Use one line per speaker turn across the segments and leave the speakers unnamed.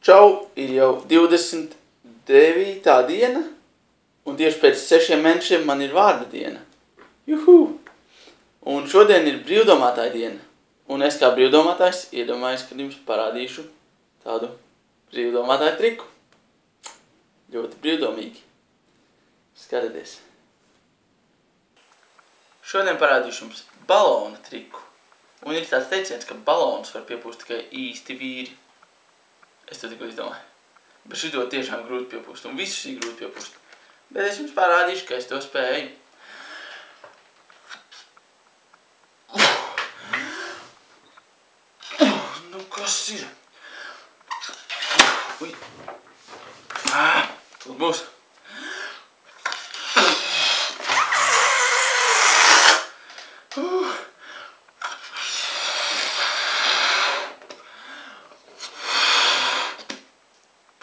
Čau, ir jau 29. diena, un tieši pēc 6 mēnešiem man ir vārda diena. Juhu! Un šodien ir brīvdomātāja diena. Un es kā brīvdomātājs iedomājos, ka jums parādīšu tādu brīvdomātāju triku. Ļoti brīvdomīgi. Skatieties. Šodien parādīšu jums balona triku. Un ir tāds teiciens, ka balons var piepūst tikai īsti vīri. Es to tikko izdomāju. Bet šito tiešām grūti piepūst. Un visus ir grūti piepūst. Bet es jums parādīšu, ka es to spēju. Nu, kas ir? Ui. Tur būs.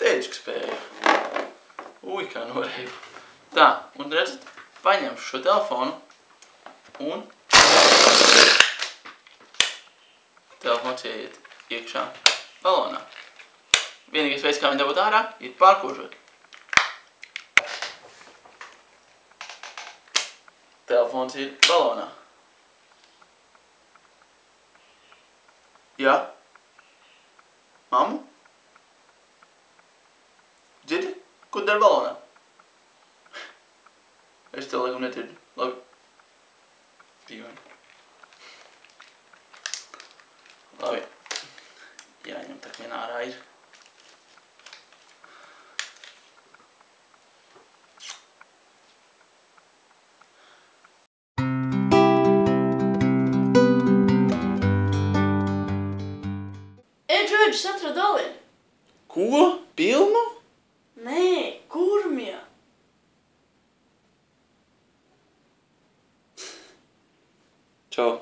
Teicu, ka spēju. Ui, kā norēju. Tā, un redzat, paņemšu šo telefonu un telefons ieiet iekšā balonā. Vienīgais veids, kā viņi dabūt ārā, ir pārkožot. Telefons ir balonā. Jā? Mammu? Dzirdi? Ko dari balonā? Es tev laikam nedzirdu. Labi. Dīvaini. Labi. Jāņem tak vien ārā ir.
Džordž, atradu alieni.
Ko? Pilnu?
Nē, kurmja.
Čau.